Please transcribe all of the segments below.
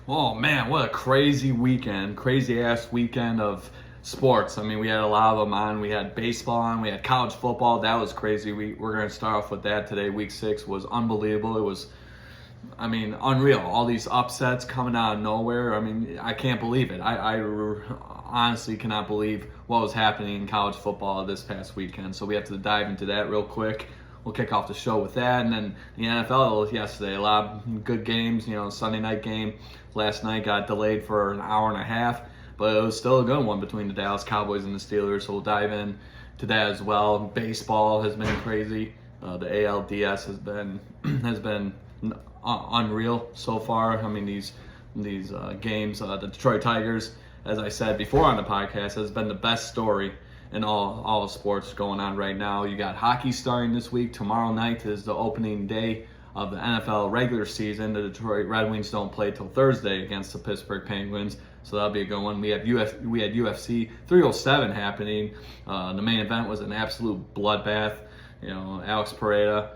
Oh man, what a crazy weekend. Crazy ass weekend of sports. I mean, we had a lot of them on. We had baseball on, we had college football. That was crazy. We're going to start off with that today. Week 6 was unbelievable. It was, unreal. All these upsets coming out of nowhere. I mean, I can't believe it. I honestly cannot believe what was happening in college football this past weekend. So we have to dive into that real quick. We'll kick off the show with that, and then the NFL yesterday. A lot of good games. Sunday night game last night got delayed for an hour and a half, but it was still a good one between the Dallas Cowboys and the Steelers. So we'll dive in to that as well. Baseball has been crazy. The ALDS has been unreal so far. I mean, these games, the Detroit Tigers, as I said before on the podcast, has been the best story in all of sports going on right now. You got hockey starting this week. Tomorrow night is the opening day of the NFL regular season. The Detroit Red Wings don't play till Thursday against the Pittsburgh Penguins, so that'll be a good one. We had UFC 307 happening. The main event was an absolute bloodbath. Alex Pereira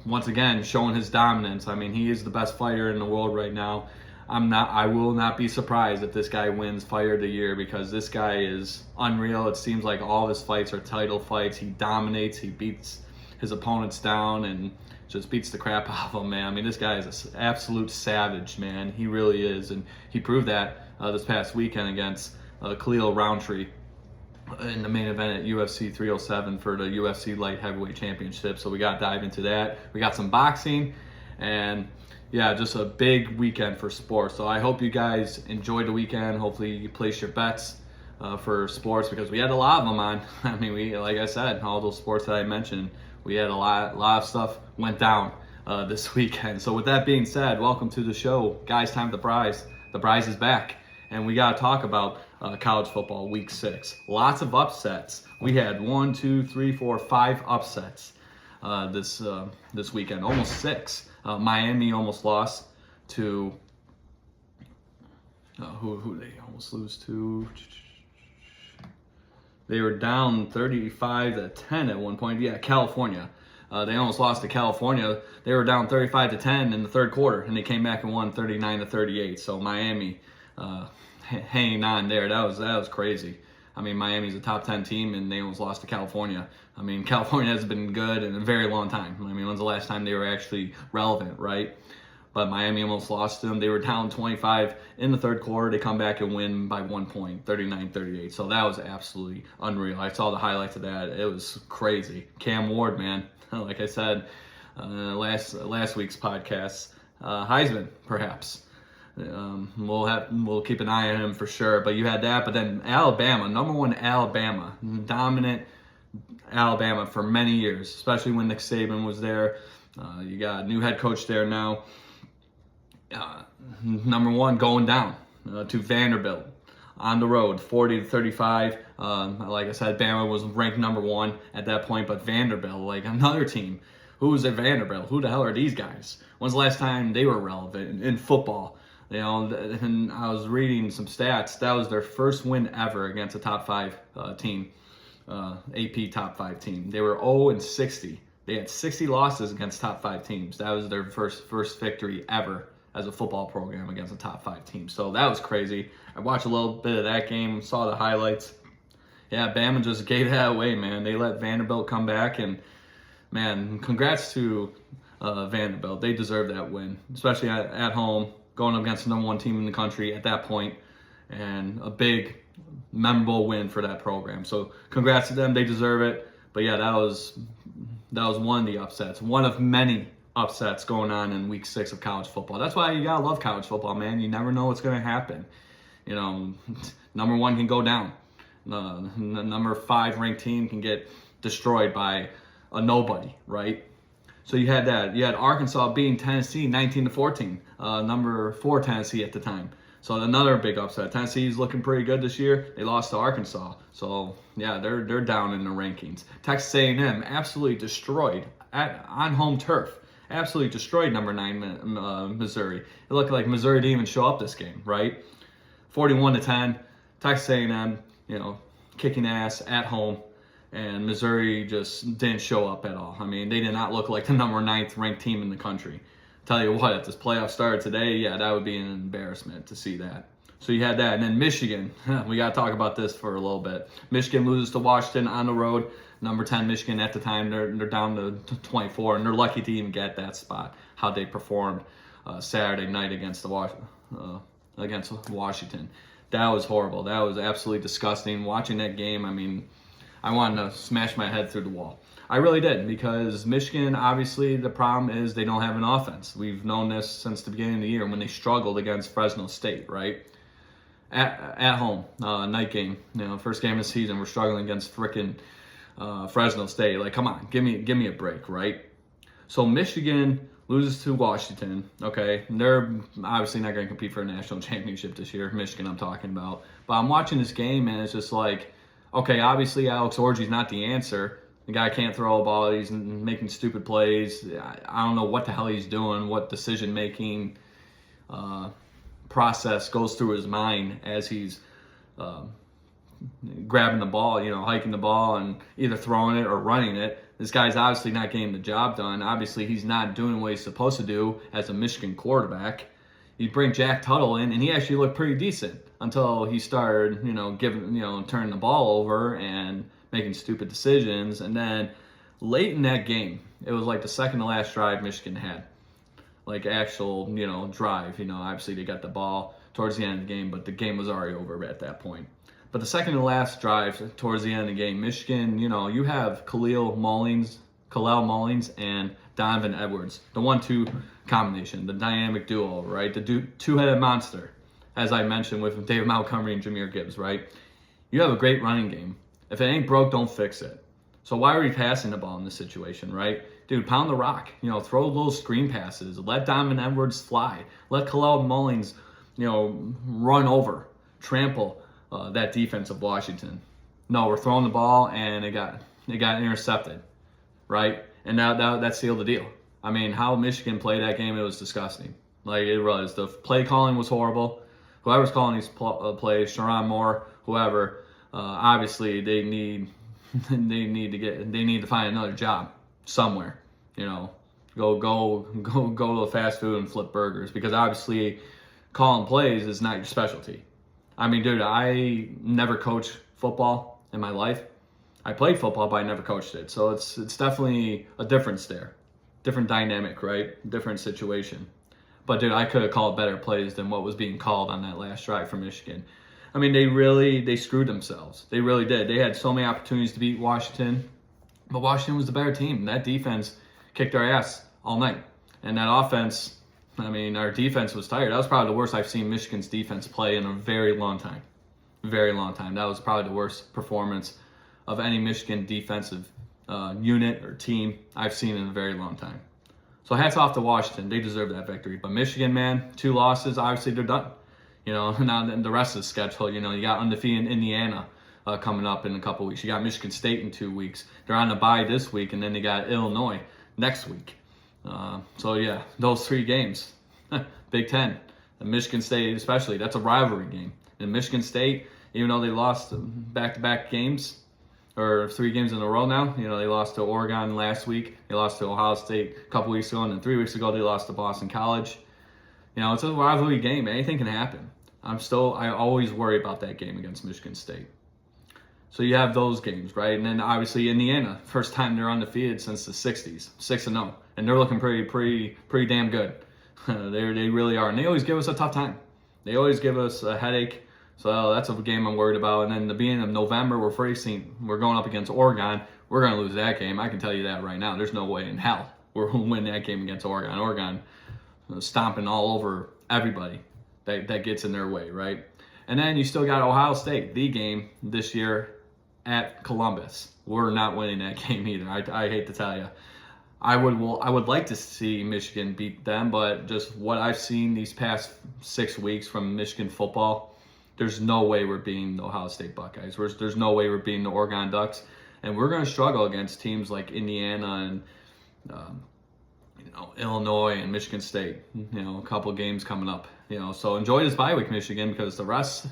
once again showing his dominance. I mean, he is the best fighter in the world right now. I will not be surprised if this guy wins Fighter of the Year, because this guy is unreal. It seems like all of his fights are title fights. He dominates. He beats his opponents down and just beats the crap out of them, man. I mean, this guy is an absolute savage, man. He really is, and he proved that this past weekend against Khalil Roundtree in the main event at UFC 307 for the UFC Light Heavyweight Championship. So we got to dive into that. We got some boxing, and yeah, just a big weekend for sports. So I hope you guys enjoyed the weekend. Hopefully you place your bets for sports, because we had a lot of them on. I mean, like I said, all those sports that I mentioned, we had a lot of stuff went down this weekend. So with that being said, welcome to the show. Guys, time for the prize. The prize is back. And we got to talk about college football week 6. Lots of upsets. We had 5 upsets this weekend, almost 6. Miami almost lost to who they almost lose to. They were down 35-10 at one point. Yeah, California. They almost lost to California. They were down 35-10 in the third quarter, and they came back and won 39-38. So Miami hanging on there. That was crazy. I mean, Miami's a top 10 team, and they almost lost to California. I mean, California has been good in a very long time. I mean, when's the last time they were actually relevant, right? But Miami almost lost to them. They were down 25 in the third quarter. They come back and win by 1 point, 39-38. So that was absolutely unreal. I saw the highlights of that. It was crazy. Cam Ward, man. Like I said last week's podcast, Heisman, perhaps. We'll keep an eye on him for sure. But you had that. But then Alabama, number 1 Alabama, dominant Alabama for many years, especially when Nick Saban was there. You got a new head coach there now. Number 1 going down to Vanderbilt on the road, 40-35. Like I said, Bama was ranked number 1 at that point, but Vanderbilt, like another team. Who was at Vanderbilt? Who the hell are these guys? When's the last time they were relevant in football? And I was reading some stats. That was their first win ever against a top 5 team, AP top 5 team. They were 0-60. They had 60 losses against top 5 teams. That was their first victory ever as a football program against a top 5 team. So that was crazy. I watched a little bit of that game, saw the highlights. Yeah, Bama just gave that away, man. They let Vanderbilt come back, and man, congrats to Vanderbilt. They deserve that win, especially at home, going up against the number 1 team in the country at that point, and a big, memorable win for that program. So congrats to them. They deserve it. But yeah, that was one of the upsets, one of many upsets going on in week 6 of college football. That's why you gotta love college football, man. You never know what's gonna happen. Number 1 can go down. The number 5 ranked team can get destroyed by a nobody, right? So you had that. You had Arkansas beating Tennessee 19-14. Number 4 Tennessee at the time. So another big upset. Tennessee's looking pretty good this year. They lost to Arkansas. So yeah, they're down in the rankings. Texas A&M absolutely destroyed on home turf. Absolutely destroyed number 9 Missouri. It looked like Missouri didn't even show up this game, right? 41-10. Texas A&M, kicking ass at home. And Missouri just didn't show up at all. I mean, they did not look like the number 9th ranked team in the country. Tell you what, if this playoff started today, yeah, that would be an embarrassment to see that. So you had that. And then Michigan, we got to talk about this for a little bit. Michigan loses to Washington on the road. Number 10 Michigan at the time, they're down to 24, and they're lucky to even get that spot, how they performed Saturday night against Washington. That was horrible. That was absolutely disgusting. Watching that game, I mean, I wanted to smash my head through the wall. I really did, because Michigan, obviously, the problem is they don't have an offense. We've known this since the beginning of the year when they struggled against Fresno State, right? At home, night game, first game of the season, we're struggling against frickin' Fresno State. Like, come on, give me a break, right? So Michigan loses to Washington. Okay, they're obviously not going to compete for a national championship this year. Michigan, I'm talking about. But I'm watching this game, and it's just like, okay, obviously Alex Orji's not the answer. The guy can't throw a ball. He's making stupid plays. I don't know what the hell he's doing, what decision-making process goes through his mind as he's grabbing the ball, hiking the ball and either throwing it or running it. This guy's obviously not getting the job done. Obviously, he's not doing what he's supposed to do as a Michigan quarterback. You bring Jack Tuttle in, and he actually looked pretty decent until he started, turning the ball over and making stupid decisions. And then late in that game, it was like the second to last drive Michigan had. Like actual, drive. Obviously they got the ball towards the end of the game, but the game was already over at that point. But the second to last drive towards the end of the game, Michigan, you have Khalil Mullins and Donovan Edwards, the 1-2 combination, the dynamic duo, right? The two-headed monster, as I mentioned with David Montgomery and Jahmyr Gibbs, right? You have a great running game. If it ain't broke, don't fix it. So why are we passing the ball in this situation, right? Dude, pound the rock. Throw those screen passes. Let Donovan Edwards fly. Let Khalil Mullins, run over, trample that defense of Washington. No, we're throwing the ball, and it got intercepted, right? And now that sealed the deal. I mean, how Michigan played that game, it was disgusting. Like, it was. The play calling was horrible. Whoever's calling these plays, Sherrone Moore, whoever, obviously they need to find another job somewhere. Go to a fast food and flip burgers, because obviously calling plays is not your specialty. I mean, dude, I never coached football in my life. I played football, but I never coached it. So it's definitely a difference there. Different dynamic, right? Different situation. But, dude, I could have called better plays than what was being called on that last drive for Michigan. I mean, they screwed themselves. They really did. They had so many opportunities to beat Washington, but Washington was the better team. That defense kicked our ass all night. And that offense, I mean, our defense was tired. That was probably the worst I've seen Michigan's defense play in a very long time. Very long time. That was probably the worst performance of any Michigan defensive unit or team I've seen in a very long time. So hats off to Washington. They deserve that victory. But Michigan, man, 2 losses. Obviously, they're done. Now the rest of the schedule, you got undefeated Indiana coming up in a couple weeks. You got Michigan State in 2 weeks. They're on the bye this week, and then they got Illinois next week. So, yeah, those 3 games. Big Ten. And Michigan State especially, that's a rivalry game. And Michigan State, even though they lost back-to-back games, or 3 games in a row now, they lost to Oregon last week. They lost to Ohio State a couple weeks ago, and then 3 weeks ago they lost to Boston College. It's a rivalry game. Anything can happen. I always worry about that game against Michigan State. So you have those games, right? And then obviously Indiana, first time they're undefeated since the 60s, 6-0. And they're looking pretty damn good. They really are. And they always give us a tough time. They always give us a headache. So that's a game I'm worried about. And then the beginning of November, we're going up against Oregon. We're going to lose that game. I can tell you that right now. There's no way in hell we're going to win that game against Oregon. Oregon stomping all over everybody that gets in their way, right? And then you still got Ohio State, the game this year at Columbus. We're not winning that game either. I hate to tell you. I would like to see Michigan beat them, but just what I've seen these past 6 weeks from Michigan football, there's no way we're beating the Ohio State Buckeyes. There's no way we're beating the Oregon Ducks. And we're going to struggle against teams like Indiana and Illinois and Michigan State. A couple games coming up. So enjoy this bye week, Michigan, because the rest,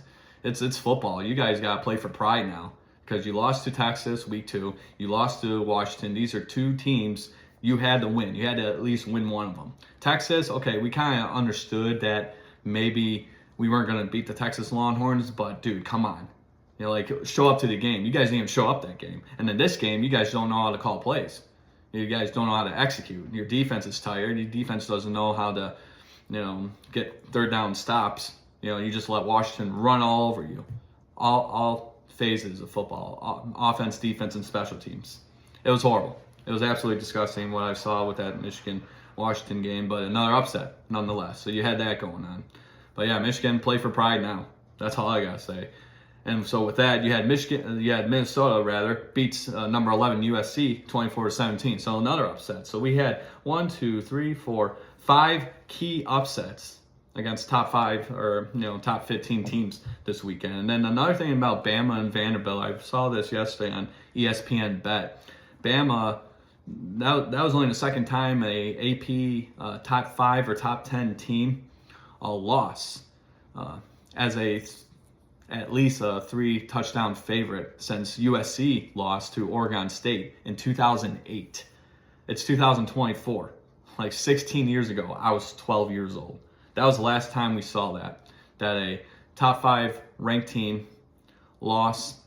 it's football. You guys got to play for pride now, because you lost to Texas week 2. You lost to Washington. These are 2 teams You had to win. You had to at least win one of them. Texas, okay, we kind of understood that maybe we weren't going to beat the Texas Longhorns, but dude, come on. You know, like, show up to the game. You guys didn't even show up that game. And in this game, you guys don't know how to call plays. You guys don't know how to execute. Your defense is tired. Your defense doesn't know how to, get third down stops. You just let Washington run all over you. All phases of football, offense, defense, and special teams. It was horrible. It was absolutely disgusting what I saw with that Michigan-Washington game, but another upset nonetheless. So you had that going on. But yeah, Michigan, play for pride now. That's all I got to say. And so with that, you had Minnesota beats number 11 USC 24-17. So another upset. So we had 5 key upsets against top 15 teams this weekend. And then another thing about Bama and Vanderbilt, I saw this yesterday on ESPN Bet. Bama, that was only the second time a AP top 5 or top 10 team lost as at least a 3-touchdown favorite since USC lost to Oregon State in 2008. It's 2024. Like 16 years ago, I was 12 years old. That was the last time we saw that a top 5 ranked team lost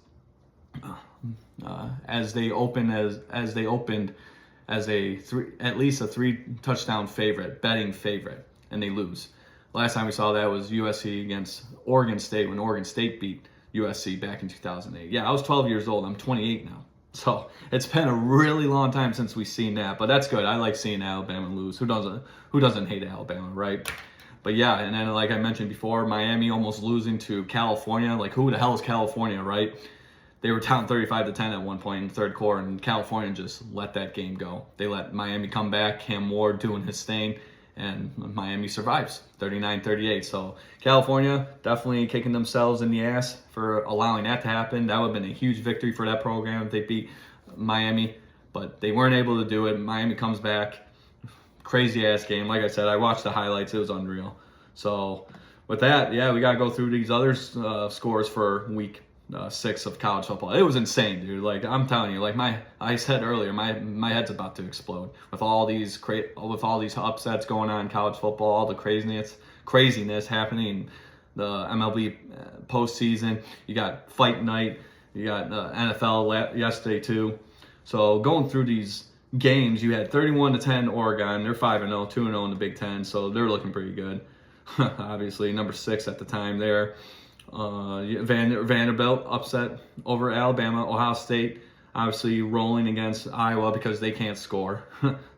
as they opened as at least a 3-touchdown favorite, betting favorite, and they lose. Last time we saw that was USC against Oregon State when Oregon State beat USC back in 2008. Yeah, I was 12 years old. I'm 28 now. So it's been a really long time since we've seen that, but that's good. I like seeing Alabama lose. Who doesn't hate Alabama, right? But yeah, and then like I mentioned before, Miami almost losing to California. Like, who the hell is California, right? They were down 35-10 at one point in the third quarter, and California just let that game go. They let Miami come back, Cam Ward doing his thing, and Miami survives 39-38. So California definitely kicking themselves in the ass for allowing that to happen. That would have been a huge victory for that program if they beat Miami, but they weren't able to do it. Miami comes back. Crazy ass game. Like I said, I watched the highlights. It was unreal. So with that, yeah, we got to go through these other scores for week 6 of college football. It was insane, dude. Like, I'm telling you, like I said earlier, my head's about to explode with all these upsets going on in college football, all the craziness happening in the MLB postseason. You got fight night, you got NFL yesterday too. So going through these games, you had 31-10 Oregon. They're 5-0, 2-0 in the Big Ten, so they're looking pretty good. Obviously, number 6 at the time there. Vanderbilt upset over Alabama. Ohio State obviously rolling against Iowa because they can't score.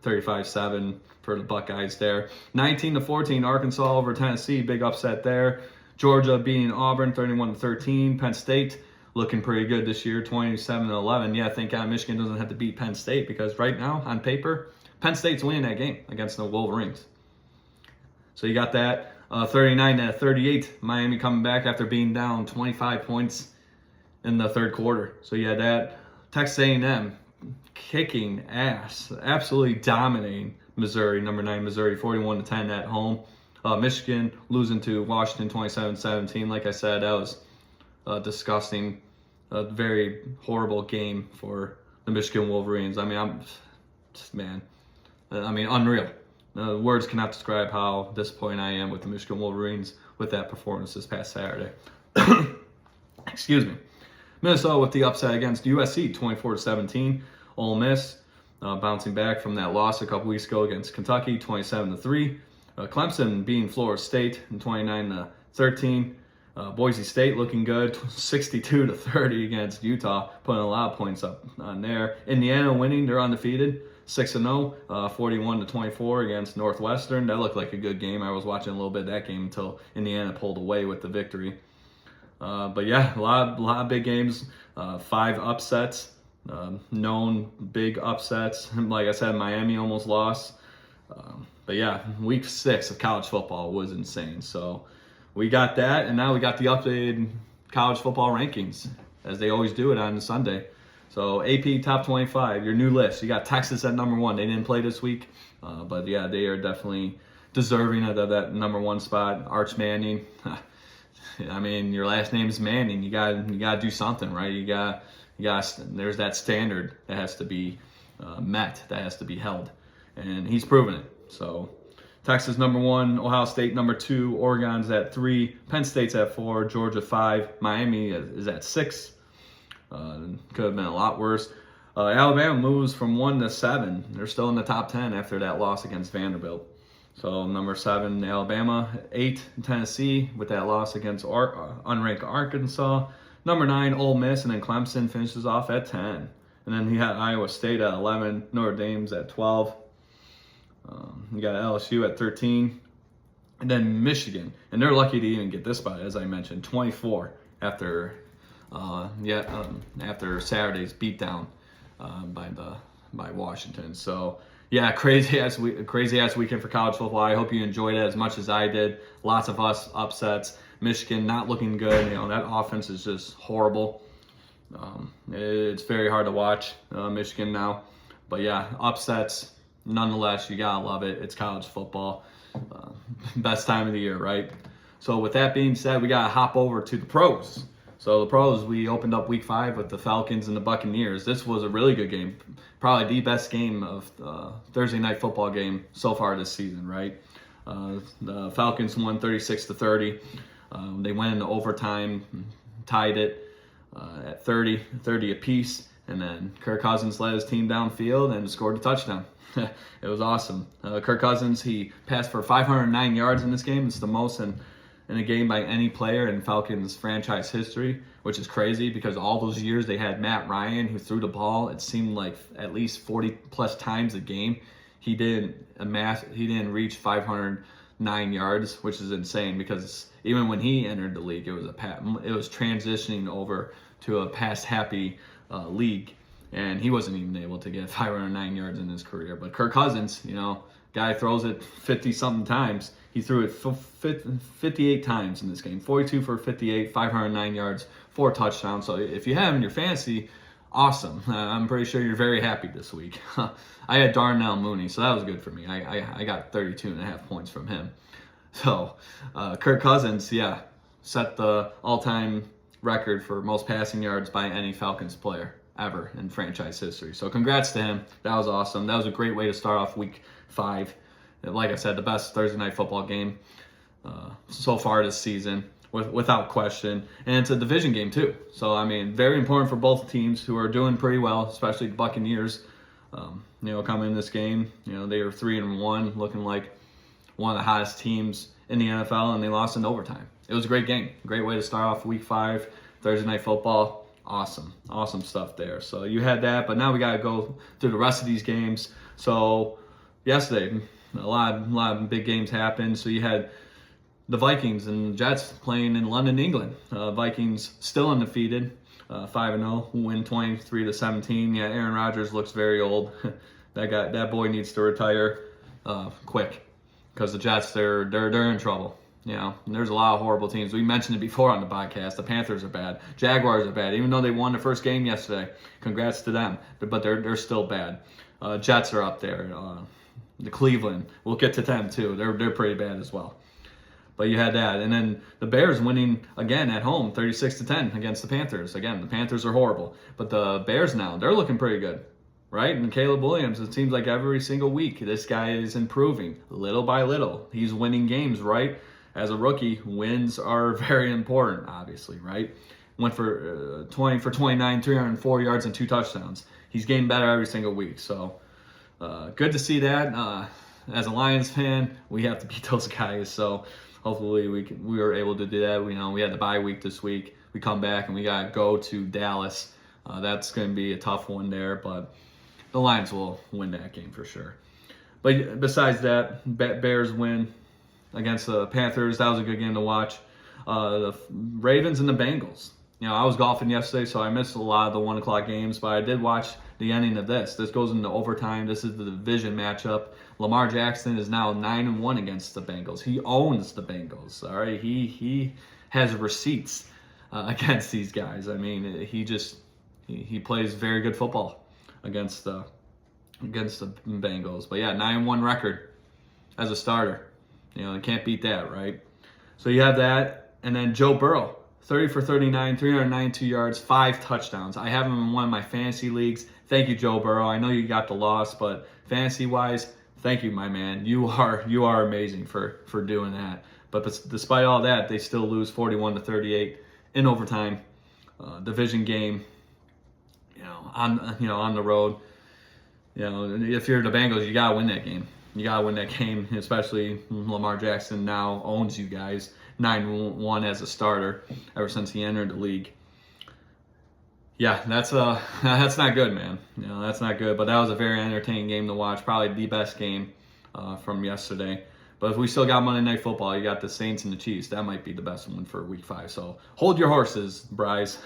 35-7 for the Buckeyes there. 19-14 Arkansas over Tennessee. Big upset there. Georgia beating Auburn 31-13. Penn State looking pretty good this year, 27-11. Yeah, thank God Michigan doesn't have to beat Penn State because right now, on paper, Penn State's winning that game against the Wolverines. So you got that. 39-38, Miami coming back after being down 25 points in the third quarter. So you had that. Texas A&M kicking ass, absolutely dominating Missouri, number 9 Missouri, 41-10 at home. Michigan losing to Washington 27-17. Like I said, that was disgusting, a very horrible game for the Michigan Wolverines. I mean, unreal. Words cannot describe how disappointed I am with the Michigan Wolverines with that performance this past Saturday. Excuse me. Minnesota with the upset against USC, 24-17. Ole Miss bouncing back from that loss a couple weeks ago against Kentucky, 27-3. Clemson beating Florida State in 29-13. Boise State looking good, 62-30 against Utah, putting a lot of points up on there. Indiana winning, they're undefeated, 6-0, 41-24 against Northwestern. That looked like a good game. I was watching a little bit of that game until Indiana pulled away with the victory. But yeah, a lot of big games, 5 upsets, known big upsets. Like I said, Miami almost lost. But yeah, week 6 of college football was insane. So we got that, and now we got the updated college football rankings, as they always do it on Sunday. So AP Top 25, your new list. You got Texas at number 1. They didn't play this week, but yeah, they are definitely deserving of that number 1 spot. Arch Manning. I mean, your last name is Manning. You got to do something, right? You got. There's that standard that has to be met, that has to be held. and he's proven it. So Texas number 1, Ohio State number 2, Oregon's at 3, Penn State's at 4, Georgia 5, Miami is at 6. Could have been a lot worse. Alabama moves from 1 to 7. They're still in the top 10 after that loss against Vanderbilt. So number 7, Alabama, 8, Tennessee with that loss against unranked Arkansas. Number 9, Ole Miss, and then Clemson finishes off at 10. And then you had Iowa State at 11, Notre Dame's at 12. You got LSU at 13. And then Michigan, and they're lucky to even get this spot, as I mentioned, 24 after Saturday's beatdown by Washington. So yeah, crazy ass weekend for college football. I hope you enjoyed it as much as I did. Lots of upsets. Michigan not looking good. That offense is just horrible. It's very hard to watch Michigan now. But yeah, upsets. Nonetheless, you gotta love it. It's college football. Best time of the year, right? So with that being said, we gotta hop over to the pros. So the pros, we opened up week 5 with the Falcons and the Buccaneers. This was a really good game. Probably the best game of Thursday night football game so far this season, right? The Falcons won 36-30. They went into overtime, tied it at 30 apiece. And then Kirk Cousins led his team downfield and scored a touchdown. It was awesome. Kirk Cousins, he passed for 509 yards in this game. It's the most in a game by any player in Falcons franchise history, which is crazy because all those years they had Matt Ryan who threw the ball. It seemed like at least 40 plus times a game. He didn't reach 509 yards, which is insane because even when he entered the league, it was transitioning over to a pass happy league, and he wasn't even able to get 509 yards in his career. But Kirk Cousins, guy throws it 50-something times. He threw it 58 times in this game. 42 for 58, 509 yards, 4 touchdowns. So if you have him in your fantasy, awesome. I'm pretty sure you're very happy this week. I had Darnell Mooney, so that was good for me. I got 32.5 points from him. So Kirk Cousins, set the all-time record for most passing yards by any Falcons player ever in franchise history. So congrats to him. That was awesome. That was a great way to start off week 5. Like I said, the best Thursday night football game so far this season, without question. And it's a division game too. So, very important for both teams who are doing pretty well, especially the Buccaneers. Coming in this game, they were 3-1, looking like one of the hottest teams in the NFL, and they lost in overtime. It was a great game. Great way to start off week 5, Thursday night football. Awesome stuff there. So you had that, but now we got to go through the rest of these games. So yesterday, a lot of big games happened. So you had the Vikings and Jets playing in London, England. Vikings still undefeated, 5-0, win 23-17. Yeah, Aaron Rodgers looks very old. That boy needs to retire quick because the Jets they're in trouble. There's a lot of horrible teams. We mentioned it before on the podcast. The Panthers are bad. Jaguars are bad. Even though they won the first game yesterday, congrats to them. But they're still bad. Jets are up there. The Cleveland, we'll get to them too. They're pretty bad as well. But you had that, and then the Bears winning again at home, 36-10 against the Panthers. Again, the Panthers are horrible, but the Bears now they're looking pretty good, right? And Caleb Williams, it seems like every single week this guy is improving little by little. He's winning games, right? As a rookie, wins are very important, obviously, right? Went for 20 for 29, 304 yards and 2 touchdowns. He's getting better every single week, so good to see that. As a Lions fan, we have to beat those guys, so hopefully we were able to do that. We had the bye week this week. We come back and we got to go to Dallas. That's going to be a tough one there, but the Lions will win that game for sure. But besides that, Bears win against the Panthers. That was a good game to watch. The Ravens and the Bengals. I was golfing yesterday, so I missed a lot of the 1 o'clock games, but I did watch the ending of this. This goes into overtime. This is the division matchup. Lamar Jackson is now 9-1 against the Bengals. He owns the Bengals. All right, he has receipts against these guys. He plays very good football against the Bengals. But yeah, 9-1 record as a starter. You can't beat that, right? So you have that, and then Joe Burrow, 30 for 39, 392 yards, 5 touchdowns. I have him in one of my fantasy leagues. Thank you, Joe Burrow. I know you got the loss, but fantasy-wise, Thank you, my man. You are amazing for doing that. But despite all that, they still lose 41-38 in overtime. Division game, on the road. If you're the Bengals, you gotta win that game. You gotta win that game, especially Lamar Jackson now owns you guys 9-1 as a starter ever since he entered the league. Yeah, that's not good, man. That's not good. But that was a very entertaining game to watch. Probably the best game from yesterday. But if we still got Monday Night Football, you got the Saints and the Chiefs. That might be the best one for Week 5. So hold your horses, Bryce.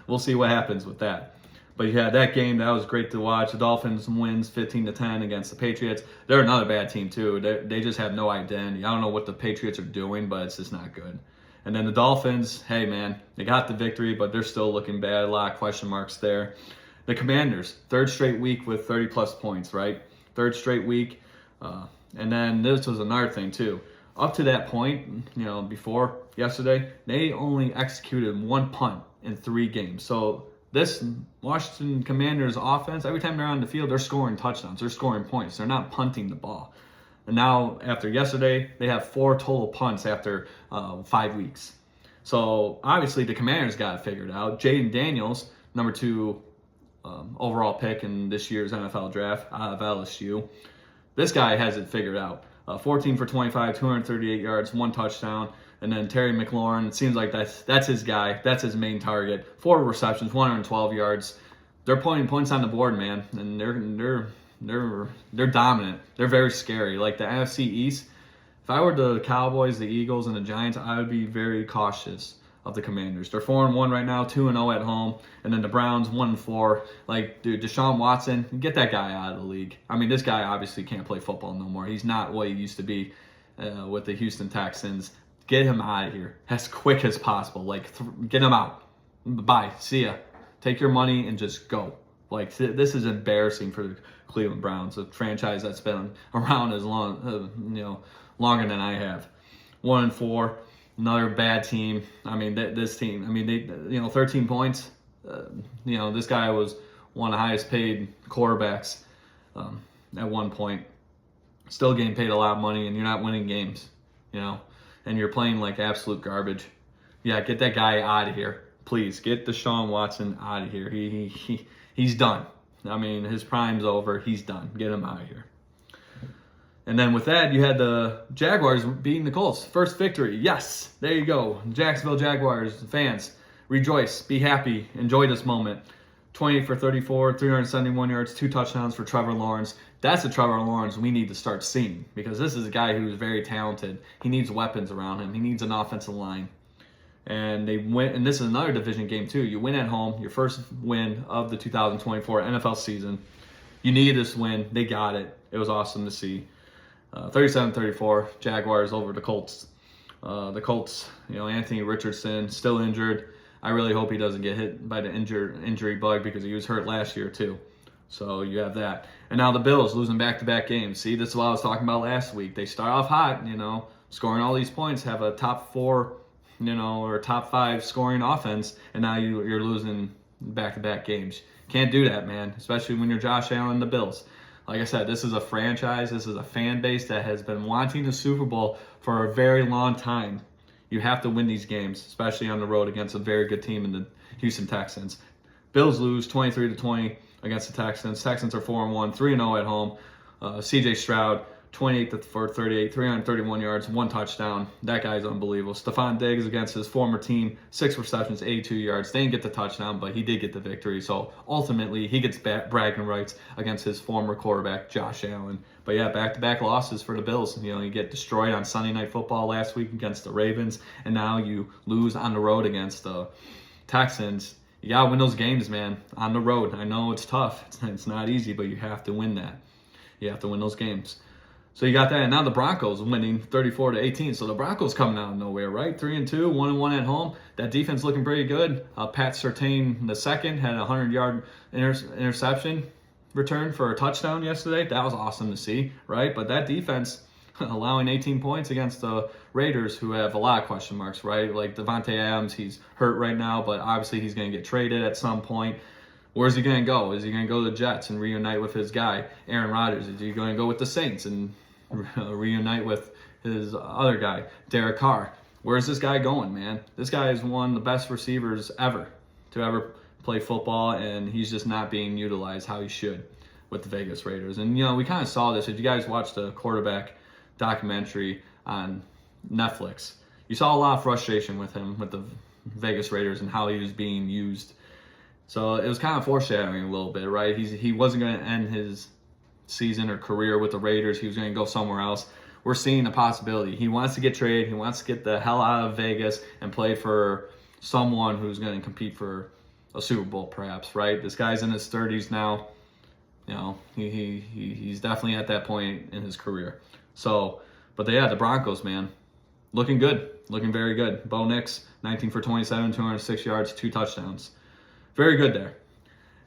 We'll see what happens with that. But yeah, that game, that was great to watch. The Dolphins wins 15-10 against the Patriots. They're another bad team too. They just have no identity. I don't know what the Patriots are doing, but it's just not good. And then the Dolphins, hey man, they got the victory, but they're still looking bad. A lot of question marks there. The Commanders, third straight week with 30-plus points, right? Third straight week. And then this was another thing too. Up to that point, before yesterday, they only executed one punt in 3 games. So this Washington Commanders offense, every time they're on the field, they're scoring touchdowns. They're scoring points. They're not punting the ball. And now, after yesterday, they have 4 total punts after 5 weeks. So, obviously, the Commanders got it figured out. Jaden Daniels, number 2 overall pick in this year's NFL draft out of LSU. This guy has it figured out. 14 for 25, 238 yards, 1 touchdown. And then Terry McLaurin, it seems like that's his guy. That's his main target. 4 receptions, 112 yards. They're putting points on the board, man. And they're dominant. They're very scary. Like the NFC East, if I were the Cowboys, the Eagles, and the Giants, I would be very cautious of the Commanders. They're 4-1 right now, 2-0 at home, and then the Browns 1-4. Like, dude, Deshaun Watson, get that guy out of the league. I mean, this guy obviously can't play football no more. He's not what he used to be with the Houston Texans. Get him out of here as quick as possible. Like, get him out. Bye. See ya. Take your money and just go. Like, this is embarrassing for the Cleveland Browns, a franchise that's been around as long, longer than I have. 1-4, another bad team. I mean, this team. I mean, they, 13 points. This guy was one of the highest paid quarterbacks at one point. Still getting paid a lot of money, and you're not winning games. And you're playing like absolute garbage. Yeah, get that guy out of here, please. Get Deshaun Watson out of here. He's done. I mean, his prime's over. He's done. Get him out of here. And then with that, you had the Jaguars beating the Colts. First victory. Yes, there you go. Jacksonville Jaguars fans, rejoice. Be happy. Enjoy this moment. 28 for 34, 371 yards, 2 touchdowns for Trevor Lawrence. That's the Trevor Lawrence we need to start seeing, because this is a guy who's very talented. He needs weapons around him. He needs an offensive line. And they went, and this is another division game too. You win at home, your first win of the 2024 NFL season. You needed this win. They got it. It was awesome to see. 37-34, Jaguars over the Colts. The Colts, Anthony Richardson still injured. I really hope he doesn't get hit by the injury bug, because he was hurt last year too. So you have that. And now the Bills losing back-to-back games. See, this is what I was talking about last week. They start off hot, scoring all these points, have a top 4, or top 5 scoring offense, and now you're losing back-to-back games. Can't do that, man, especially when you're Josh Allen and the Bills. Like I said, this is a franchise. This is a fan base that has been wanting the Super Bowl for a very long time. You have to win these games, especially on the road against a very good team in the Houston Texans. Bills lose 23-20 against the Texans. Texans are 4-1, 3-0 at home. C.J. Stroud, 28 for 38, 331 yards, 1 touchdown. That guy's unbelievable. Stephon Diggs against his former team, 6 receptions, 82 yards. They didn't get the touchdown, but he did get the victory. So ultimately, he gets bragging rights against his former quarterback, Josh Allen. But yeah, back-to-back losses for the Bills. You get destroyed on Sunday Night Football last week against the Ravens, and now you lose on the road against the Texans. You got to win those games, man, on the road. I know it's tough. It's not easy, but you have to win that. You have to win those games. So you got that, and now the Broncos winning 34-18. So the Broncos coming out of nowhere, right? 3-2, 1-1 at home. That defense looking pretty good. Pat Surtain II had a 100-yard interception return for a touchdown yesterday. That was awesome to see, right? But that defense allowing 18 points against the Raiders, who have a lot of question marks, right? Like Devontae Adams, he's hurt right now, but obviously he's going to get traded at some point. Where's he going to go? Is he going to go to the Jets and reunite with his guy, Aaron Rodgers? Is he going to go with the Saints and reunite with his other guy, Derek Carr? Where's this guy going, man? This guy is one of the best receivers ever to ever play football, and he's just not being utilized how he should with the Vegas Raiders. And, we kind of saw this. If you guys watched the quarterback documentary on Netflix, you saw a lot of frustration with him, with the Vegas Raiders, and how he was being used. So it was kind of foreshadowing a little bit, right? He wasn't going to end his season or career with the Raiders. He was going to go somewhere else. We're seeing a possibility. He wants to get traded. He wants to get the hell out of Vegas and play for someone who's going to compete for a Super Bowl, perhaps, right? This guy's in his 30s now. He's definitely at that point in his career. So, but the Broncos, man, looking good, looking very good. Bo Nix, 19 for 27, 206 yards, 2 touchdowns. Very good there.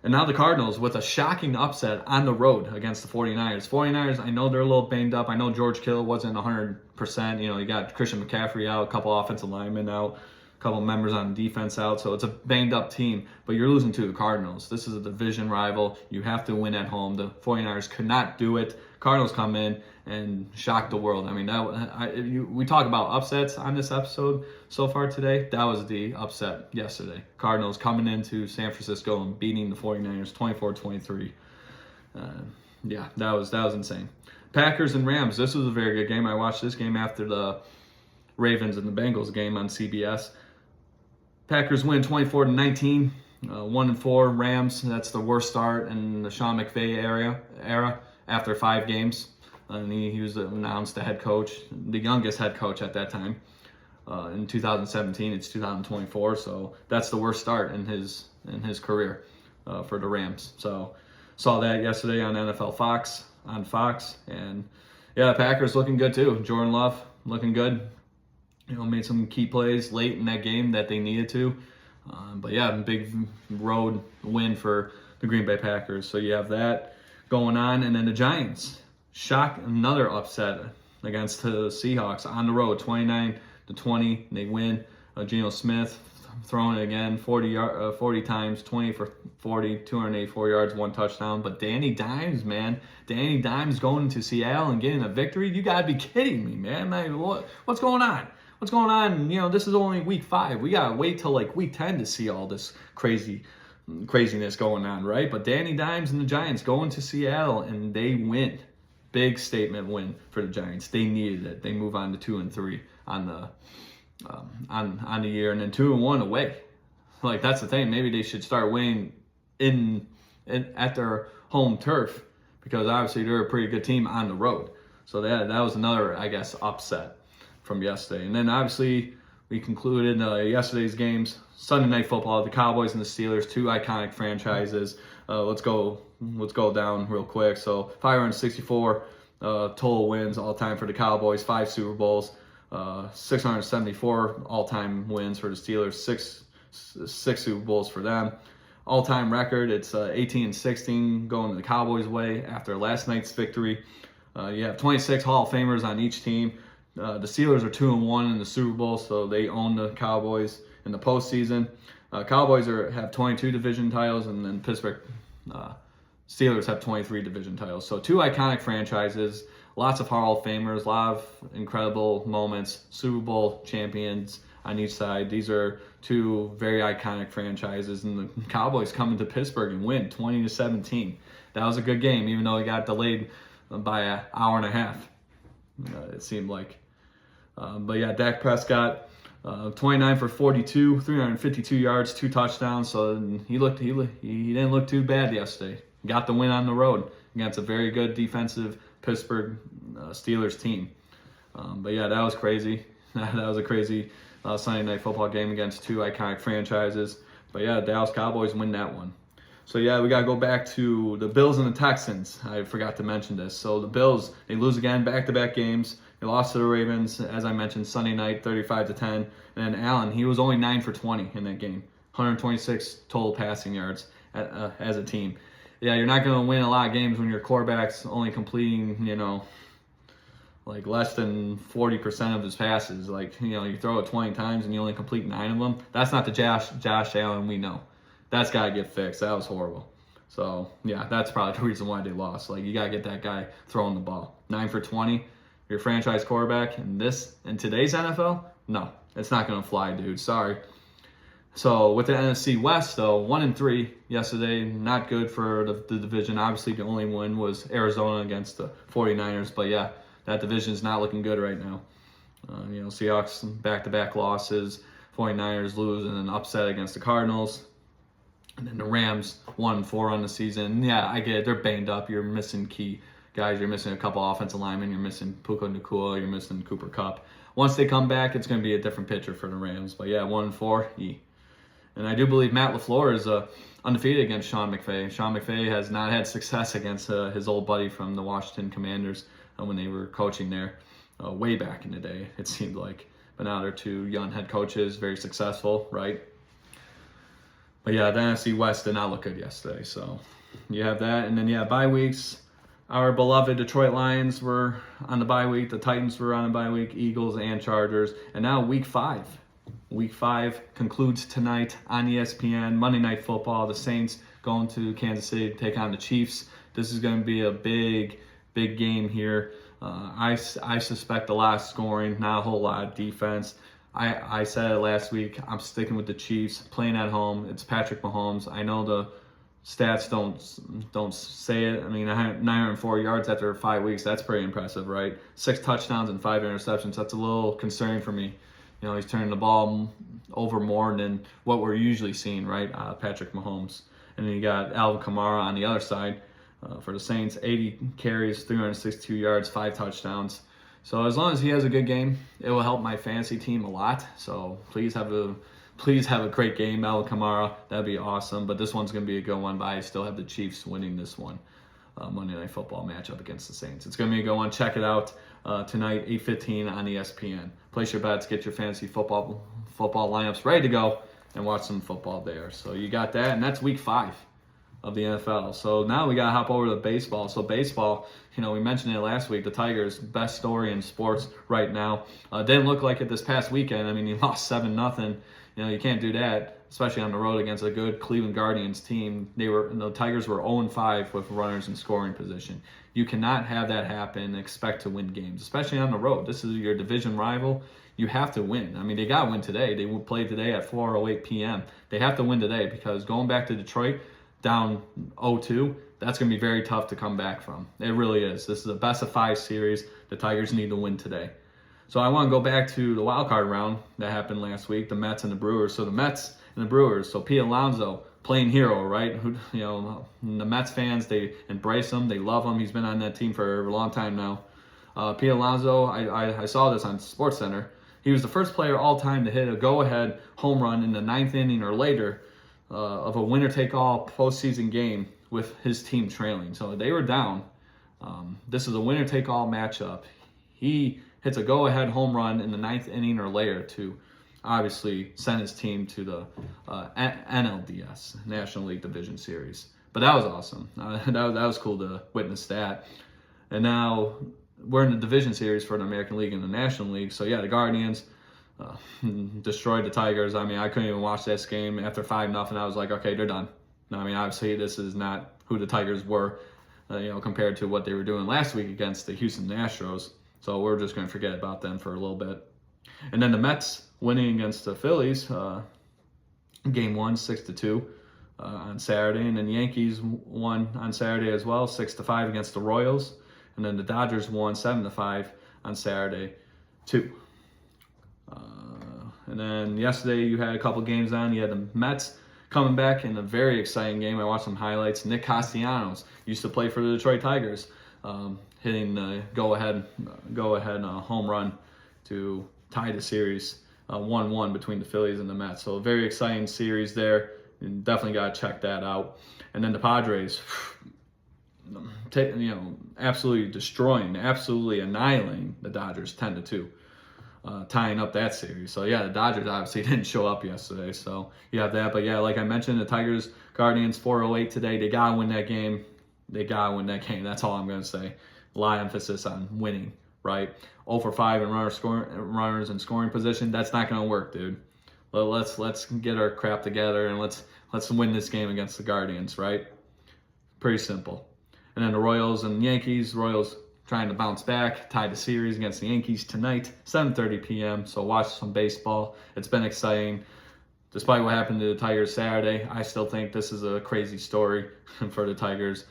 And now the Cardinals with a shocking upset on the road against the 49ers. 49ers, I know they're a little banged up. I know George Kittle wasn't 100%. You got Christian McCaffrey out, a couple offensive linemen out, a couple members on defense out. So it's a banged up team, but you're losing to the Cardinals. This is a division rival. You have to win at home. The 49ers could not do it. Cardinals come in and shock the world. I mean, we talk about upsets on this episode so far today. That was the upset yesterday. Cardinals coming into San Francisco and beating the 49ers 24-23. That was insane. Packers and Rams. This was a very good game. I watched this game after the Ravens and the Bengals game on CBS. Packers win 24-19. 1-4. Rams, that's the worst start in the Sean McVay era after 5 games. And he was announced the head coach, the youngest head coach at that time. In 2017, it's 2024, so that's the worst start in his career for the Rams. So saw that yesterday on NFL Fox, and the Packers looking good too. Jordan Love looking good. Made some key plays late in that game that they needed to. Big road win for the Green Bay Packers. So you have that going on, and then the Giants another upset against the Seahawks on the road, 29-20. They win. Geno Smith throwing it again, 40 times, 20 for 40, 284 yards, 1 touchdown. But Danny Dimes, man, Danny Dimes going to Seattle and getting a victory. You gotta be kidding me, man. What's going on? What's going on? This is only week 5. We gotta wait till like week 10 to see all this craziness going on, right? But Danny Dimes and the Giants going to Seattle and they win. Big statement win for the Giants. They needed it. They move on to 2-3 on the year, and then 2-1 away. Like, that's the thing. Maybe they should start winning at their home turf, because obviously they're a pretty good team on the road. So that was another, I guess, upset from yesterday. And then obviously we concluded yesterday's games. Sunday Night Football, the Cowboys and the Steelers, 2 iconic franchises. Let's go down real quick. So 564 total wins all time for the Cowboys, 5 Super Bowls, 674 all-time wins for the Steelers, six Super Bowls for them. All-time record, it's 18-16 going the Cowboys' way after last night's victory. You have 26 Hall of Famers on each team. The Steelers are 2-1 in the Super Bowl, so they own the Cowboys in the postseason. Cowboys have 22 division titles, and then Pittsburgh Steelers have 23 division titles. So 2 iconic franchises, lots of Hall of Famers, a lot of incredible moments, Super Bowl champions on each side. These are 2 very iconic franchises, and the Cowboys come into Pittsburgh and win 20-17. That was a good game, even though it got delayed by an hour and a half, it seemed like. Dak Prescott, 29 for 42, 352 yards, 2 touchdowns. So he didn't look too bad yesterday. Got the win on the road against a very good defensive Pittsburgh Steelers team. That was crazy. That was a crazy Sunday Night Football game against 2 iconic franchises. Dallas Cowboys win that one. So we got to go back to the Bills and the Texans. I forgot to mention this. So the Bills, they lose again, back-to-back games. They lost to the Ravens, as I mentioned, Sunday night, 35-10. And then Allen, he was only 9 for 20 in that game. 126 total passing yards as a team. You're not going to win a lot of games when your quarterback's only completing, like less than 40% of his passes. You throw it 20 times and you only complete 9 of them. That's not the Josh Allen we know. That's got to get fixed. That was horrible. So, yeah, that's probably the reason why they lost. Like, you got to get that guy throwing the ball. 9 for 20, your franchise quarterback in today's NFL? No, it's not going to fly, dude. Sorry. So, with the NFC West, though, 1-3 yesterday, not good for the division. Obviously, the only win was Arizona against the 49ers. But, yeah, that division is not looking good right now. Seahawks back-to-back losses, 49ers lose and an upset against the Cardinals. And then the Rams 1-4 on the season. Yeah, I get it. They're banged up. You're missing key guys. You're missing a couple offensive linemen. You're missing Puka Nacua. You're missing Cooper Kupp. Once they come back, it's going to be a different picture for the Rams. But yeah, 1-4. And I do believe Matt LaFleur is undefeated against Sean McVay. Sean McVay has not had success against his old buddy from the Washington Commanders when they were coaching there way back in the day, it seemed like. But now they're two young head coaches, very successful, right? But yeah, the NFC West did not look good yesterday. So you have that. And then, bye weeks. Our beloved Detroit Lions were on the bye week. The Titans were on a bye week. Eagles and Chargers. And now week 5. Week 5 concludes tonight on ESPN. Monday Night Football. The Saints going to Kansas City to take on the Chiefs. This is going to be a big game here. I suspect a lot of scoring, not a whole lot of defense. I said it last week. I'm sticking with the Chiefs, playing at home. It's Patrick Mahomes. I know the stats don't say it. I mean, 904 yards after 5 weeks, that's pretty impressive, right? 6 touchdowns and 5 interceptions. That's a little concerning for me. He's turning the ball over more than what we're usually seeing, right? Patrick Mahomes. And then you got Alvin Kamara on the other side for the Saints. 80 carries, 362 yards, 5 touchdowns. So as long as he has a good game, it will help my fantasy team a lot. So please have a great game, Alvin Kamara. That'd be awesome. But this one's going to be a good one. But I still have the Chiefs winning this one. Monday Night Football matchup against the Saints. It's going to be a good one. Check it out tonight, 8:15 on ESPN. Place your bets, get your fantasy football lineups ready to go, and watch some football there. So you got that, and that's week 5 of the NFL. So now we got to hop over to baseball. So baseball, we mentioned it last week, the Tigers' best story in sports right now. Didn't look like it this past weekend. I mean, you lost 7-0. You can't do that, especially on the road against a good Cleveland Guardians team. The Tigers were 0-5 with runners in scoring position. You cannot have that happen and expect to win games, especially on the road. This is your division rival. You have to win. I mean, they got to win today. They will play today at 4:08 p.m. They have to win today because going back to Detroit, down 0-2, that's going to be very tough to come back from. It really is. This is a best-of-5 series. The Tigers need to win today. So I want to go back to the wild card round that happened last week, the Mets and the Brewers. So the Mets and the Brewers, so Pete Alonso, playing hero, right? The Mets fans, they embrace him. They love him. He's been on that team for a long time now. Pete Alonso, I saw this on SportsCenter. He was the first player all time to hit a go-ahead home run in the 9th inning or later of a winner-take-all postseason game with his team trailing. So they were down. This is a winner-take-all matchup. He hits a go-ahead home run in the 9th inning or later to obviously send his team to the NLDS, National League Division Series. But that was awesome. That was cool to witness that. And now we're in the Division Series for the American League and the National League. So, the Guardians destroyed the Tigers. I mean, I couldn't even watch this game after 5-0. I was like, okay, they're done. I mean, obviously, this is not who the Tigers were, compared to what they were doing last week against the Houston Astros. So we're just going to forget about them for a little bit. And then the Mets winning against the Phillies, game 1, 6-2 on Saturday. And then the Yankees won on Saturday as well, 6-5 against the Royals. And then the Dodgers won 7-5 on Saturday, too. And then yesterday you had a couple games on. You had the Mets coming back in a very exciting game. I watched some highlights. Nick Castellanos used to play for the Detroit Tigers, hitting the go-ahead home run to tie the series 1-1 between the Phillies and the Mets. So a very exciting series there. You definitely got to check that out. And then the Padres, absolutely destroying, absolutely annihilating the Dodgers 10-2. Tying up that series. So, the Dodgers obviously didn't show up yesterday. So, you have that. But, like I mentioned, the Tigers, Guardians, 4:08 today. They got to win that game. That's all I'm going to say. A lot of emphasis on winning, right? 0-for-5 in runners in scoring position. That's not going to work, dude. Let's get our crap together and let's Let's win this game against the Guardians, right? Pretty simple. And then the Royals and Yankees. Royals trying to bounce back, tied the series against the Yankees tonight, 7:30 p.m. So watch some baseball. It's been exciting. Despite what happened to the Tigers Saturday, I still think this is a crazy story for the Tigers.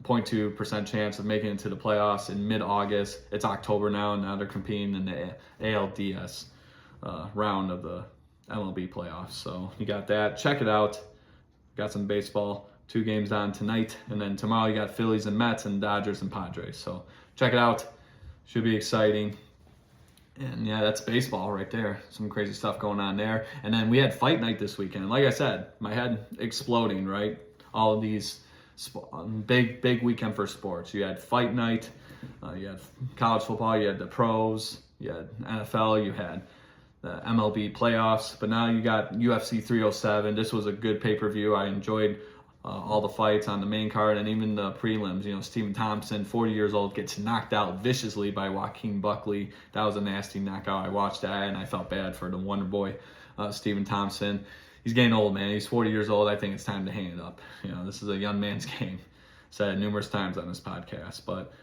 0.2% chance of making it to the playoffs in mid-August. It's October now, and now they're competing in the ALDS round of the MLB playoffs. So you got that. Check it out. Got some baseball. 2 games on tonight, and then tomorrow you got Phillies and Mets and Dodgers and Padres. So check it out. Should be exciting. And yeah, that's baseball right there. Some crazy stuff going on there. And then we had fight night this weekend. Like I said, my head exploding, right? All of these big weekend for sports. You had fight night, you had college football, you had the pros, you had NFL, you had the MLB playoffs, but now you got UFC 307. This was a good pay-per-view. I enjoyed all the fights on the main card and even the prelims. You know, Stephen Thompson, 40 years old, gets knocked out viciously by Joaquin Buckley. That was a nasty knockout. I watched that and I felt bad for the Wonder Boy, Stephen Thompson. He's getting old, man. He's 40 years old. I think it's time to hang it up. You know, this is a young man's game. Said it numerous times on this podcast. But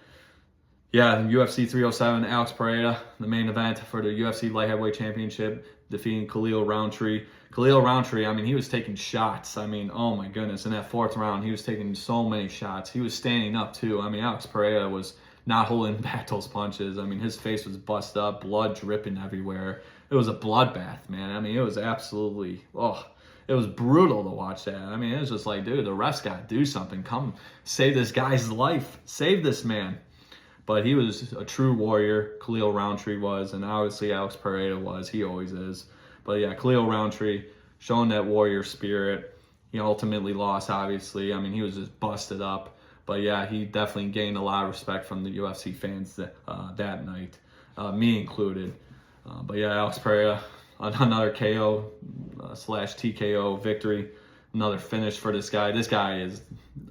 yeah, UFC 307, Alex Pereira, the main event for the UFC Light Heavyweight Championship, defeating Khalil Rountree. Khalil Rountree, I mean, he was taking shots. I mean, oh my goodness. In that 4th round, he was taking so many shots. He was standing up too. I mean, Alex Pereira was not holding back those punches. I mean, his face was busted up, blood dripping everywhere. It was a bloodbath, man. I mean, it was absolutely, it was brutal to watch that. I mean, it was just like, dude, the refs got to do something. Come save this guy's life. Save this man. But he was a true warrior. Khalil Rountree was, and obviously Alex Pereira was. He always is. But yeah, Khalil Rountree showing that warrior spirit. He ultimately lost, obviously. I mean, he was just busted up. But yeah, he definitely gained a lot of respect from the UFC fans that night, me included. But yeah, Alex Pereira, another KO slash TKO victory. Another finish for this guy. This guy is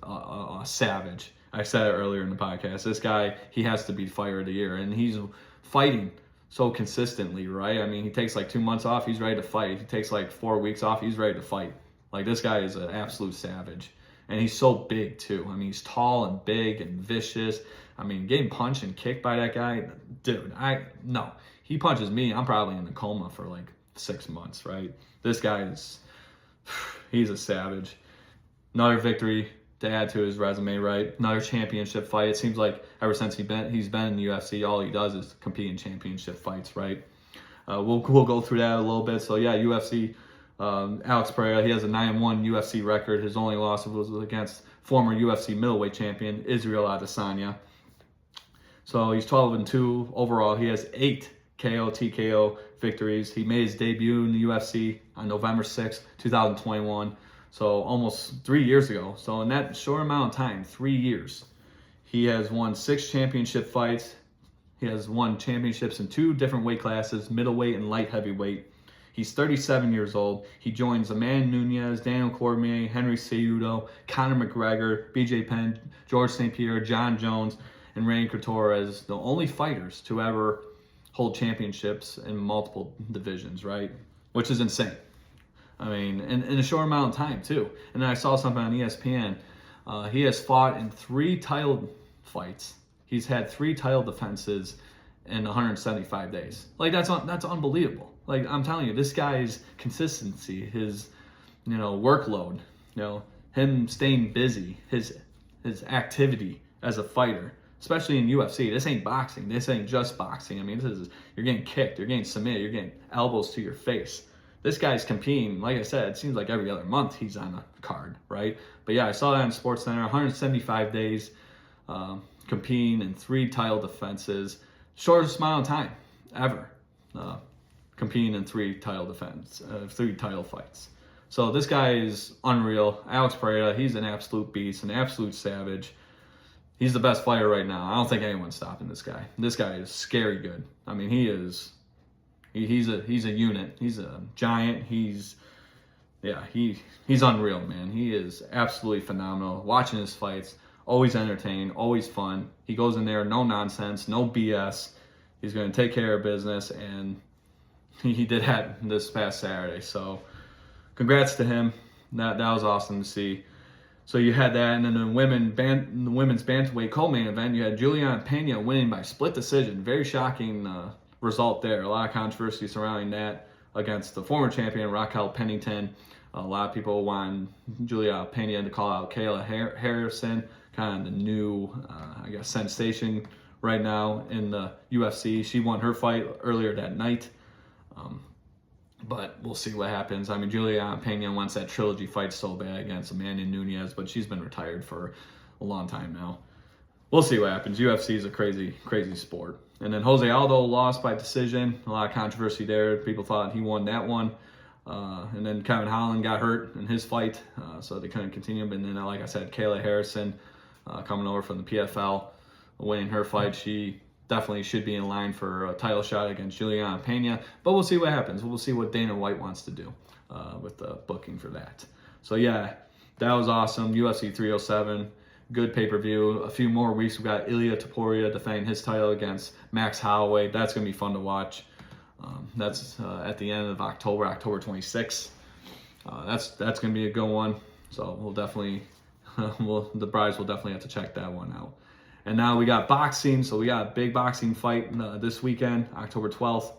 a savage. I said it earlier in the podcast. This guy, he has to be Fighter of the Year. And he's fighting so consistently, right? I mean, he takes like 2 months off, he's ready to fight. He takes like 4 weeks off, he's ready to fight. Like, this guy is an absolute savage. And he's so big, too. I mean, he's tall and big and vicious. I mean, getting punched and kicked by that guy, dude, no. He punches me, I'm probably in a coma for like 6 months, right? This guy he's a savage. Another victory to add to his resume, right? Another championship fight. It seems like ever since he's been in the UFC, all he does is compete in championship fights, right? We'll go through that a little bit. So yeah, UFC, Alex Pereira, he has a 9-1 UFC record. His only loss was against former UFC middleweight champion Israel Adesanya. So he's 12-2 overall. He has 8 KO, TKO victories. He made his debut in the UFC on November 6, 2021. So almost 3 years ago. So in that short amount of time, 3 years, he has won 6 championship fights. He has won championships in 2 different weight classes, middleweight and light heavyweight. He's 37 years old. He joins Amanda Nunes, Daniel Cormier, Henry Cejudo, Conor McGregor, BJ Penn, George St. Pierre, John Jones, and Randy Couture as the only fighters to ever hold championships in multiple divisions, right? Which is insane. I mean, in a short amount of time, too. And then I saw something on ESPN. He has fought in 3 title fights. He's had 3 title defenses in 175 days. Like, that's unbelievable. Like, I'm telling you, this guy's consistency, his, workload, him staying busy, his activity as a fighter, especially in UFC. This ain't boxing. This ain't just boxing. I mean, you're getting kicked, you're getting submitted, you're getting elbows to your face. This guy's competing, like I said, it seems like every other month he's on a card, right? But yeah, I saw that on SportsCenter, 175 days competing in 3 title defenses. Shortest amount of time ever competing in 3 title fights. So this guy is unreal. Alex Pereira, he's an absolute beast, an absolute savage. He's the best fighter right now. I don't think anyone's stopping this guy. This guy is scary good. I mean, he's a unit. He's a giant. He's unreal, man. He is absolutely phenomenal. Watching his fights, always entertaining, always fun. He goes in there, no nonsense, no BS. He's going to take care of business, and he did that this past Saturday. So congrats to him. that was awesome to see. So you had that, and then the women's bantamweight co-main event, you had Juliana Pena winning by split decision. Very shocking result there. A lot of controversy surrounding that against the former champion Raquel Pennington. A lot of people want Juliana Pena to call out Kayla Harrison, kind of the new, sensation right now in the UFC. She won her fight earlier that night. But we'll see what happens. I mean, Juliana Pena wants that trilogy fight so bad against Amanda Nunes, but she's been retired for a long time now. We'll see what happens. UFC is a crazy, crazy sport. And then Jose Aldo lost by decision. A lot of controversy there. People thought he won that one. And then Kevin Holland got hurt in his fight, so they couldn't continue. But then, like I said, Kayla Harrison coming over from the PFL, winning her fight. She definitely should be in line for a title shot against Juliana Pena, but we'll see what happens. We'll see what Dana White wants to do with the booking for that. So yeah, that was awesome. UFC 307, good pay-per-view. A few more weeks, we got Ilia Topuria defending his title against Max Holloway. That's going to be fun to watch. That's at the end of October 26th. That's going to be a good one. So we'll definitely, the Brides will definitely have to check that one out. And now we got boxing. So we got a big boxing fight this weekend, October 12th.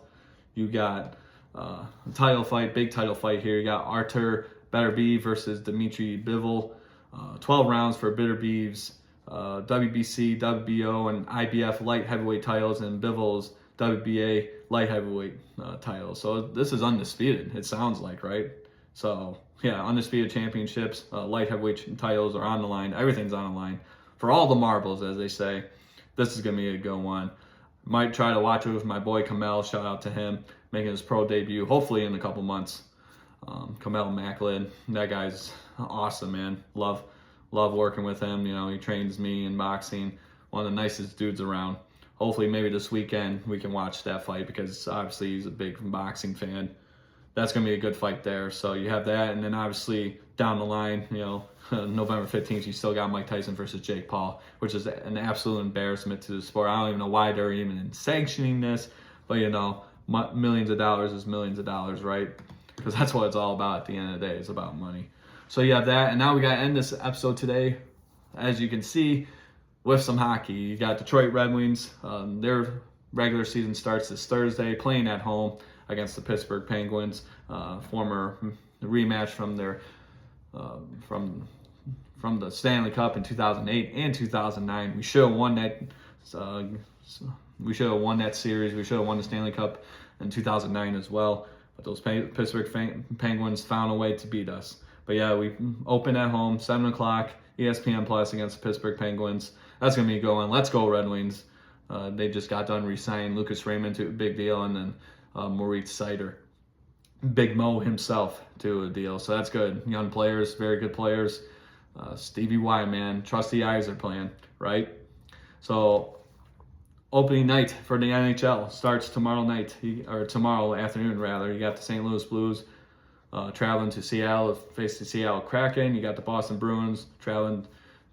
You got a title fight, big title fight here. You got Artur Beterbiev versus Dmitry Bivol. 12 rounds for Beterbiev's WBC, WBO, and IBF light heavyweight titles, and Bivol's WBA light heavyweight title. So this is undisputed, it sounds like, right? So yeah, undisputed championships, light heavyweight titles are on the line. Everything's on the line for all the marbles, as they say. This is going to be a good one. Might try to watch it with my boy Kamel. Shout out to him, making his pro debut, hopefully in a couple months. Kamel Macklin, that guy's awesome, man. Love working with him. You know, he trains me in boxing. One of the nicest dudes around. Hopefully, maybe this weekend we can watch that fight, because obviously he's a big boxing fan. That's going to be a good fight there. So you have that, and then obviously down the line, you know, November 15th, you still got Mike Tyson versus Jake Paul, which is an absolute embarrassment to the sport. I don't even know why they're even sanctioning this, but you know, millions of dollars is millions of dollars, right? Because that's what it's all about at the end of the day. It's about money. So you have that, and now we got to end this episode today, as you can see, with some hockey. You got Detroit Red Wings. Their regular season starts this Thursday, playing at home against the Pittsburgh Penguins. Former rematch from their from the Stanley Cup in 2008 and 2009. We should have won that. We should have won that series. We should have won the Stanley Cup in 2009 as well. But those Pittsburgh Penguins found a way to beat us. But yeah, we open at home, 7 o'clock, ESPN Plus against the Pittsburgh Penguins. That's going to be going. Let's go, Red Wings. They just got done re-signing Lucas Raymond to a big deal, and then Moritz Seider, Big Mo himself, to a deal. So that's good. Young players, very good players. Stevie Y, man. Trusty eyes are playing, right? So opening night for the NHL starts tomorrow night, or tomorrow afternoon, rather. You got the St. Louis Blues traveling to Seattle, face the Seattle Kraken. You got the Boston Bruins traveling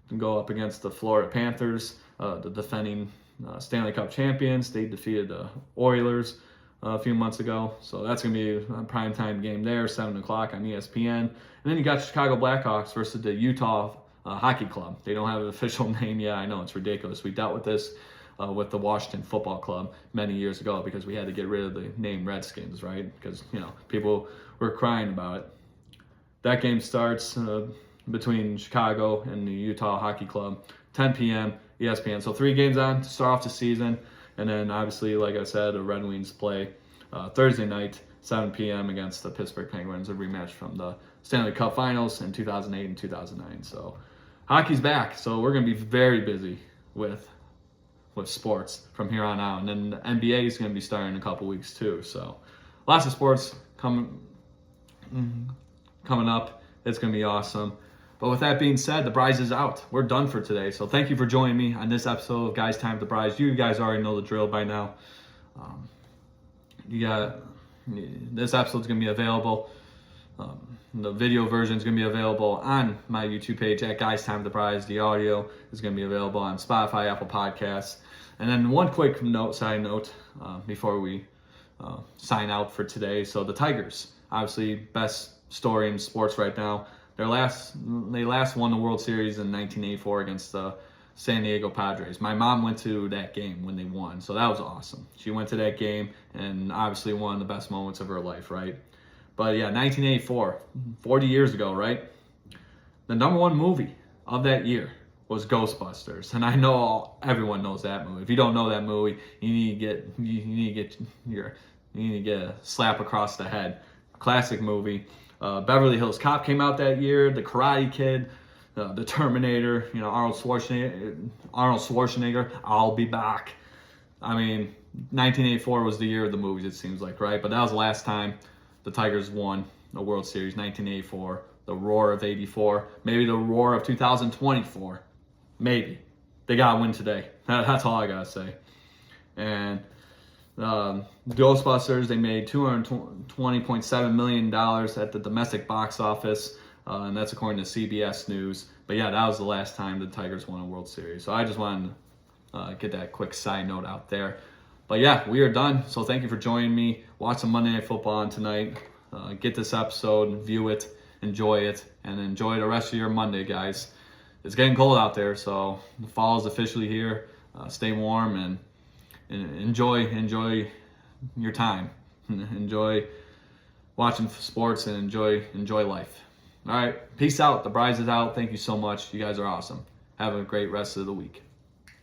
to go up against the Florida Panthers, the defending Stanley Cup champions. They defeated the Oilers a few months ago. So that's going to be a primetime game there, 7 o'clock on ESPN. And then you got Chicago Blackhawks versus the Utah Hockey Club. They don't have an official name yet. I know, it's ridiculous. We dealt with this with the Washington Football Club many years ago, because we had to get rid of the name Redskins, right? Because, you know, people were crying about it. That game starts between Chicago and the Utah Hockey Club, 10 p.m. ESPN. So 3 games on to start off the season. And then obviously, like I said, the Red Wings play Thursday night, 7 p.m. against the Pittsburgh Penguins, a rematch from the Stanley Cup Finals in 2008 and 2009. So hockey's back. So we're going to be very busy with sports from here on out. And then the NBA is going to be starting in a couple weeks too. So lots of sports coming up. It's going to be awesome. But with that being said, the Brides is out. We're done for today. So thank you for joining me on this episode of Guys Time with the Brides. You guys already know the drill by now. This episode's going to be available. The video version is going to be available on my YouTube page at Guys Time with the Brides. The audio is going to be available on Spotify, Apple Podcasts. And then one quick side note, before we sign out for today. So the Tigers, obviously best story in sports right now. They last won the World Series in 1984 against the San Diego Padres. My mom went to that game when they won, so that was awesome. She went to that game, and obviously one of the best moments of her life, right? But yeah, 1984, 40 years ago, right? The number one movie of that year was Ghostbusters, and I know everyone knows that movie. If you don't know that movie, you need to get a slap across the head. Classic movie. Beverly Hills Cop came out that year. The Karate Kid, the Terminator. Arnold Schwarzenegger. I'll be back. I mean, 1984 was the year of the movies. It seems like, right? But that was the last time the Tigers won a World Series. 1984. The roar of 84. Maybe the roar of 2024. Maybe. They got to win today. That's all I got to say. And Ghostbusters, they made $220.7 million at the domestic box office. And that's according to CBS News. But yeah, that was the last time the Tigers won a World Series. So I just wanted to get that quick side note out there. But yeah, we are done. So thank you for joining me. Watch some Monday Night Football on tonight. Get this episode, view it, enjoy it, and enjoy the rest of your Monday, guys. It's getting cold out there, so the fall is officially here. Stay warm and enjoy your time. Enjoy watching sports and enjoy life. All right, peace out. The Brides is out. Thank you so much. You guys are awesome. Have a great rest of the week.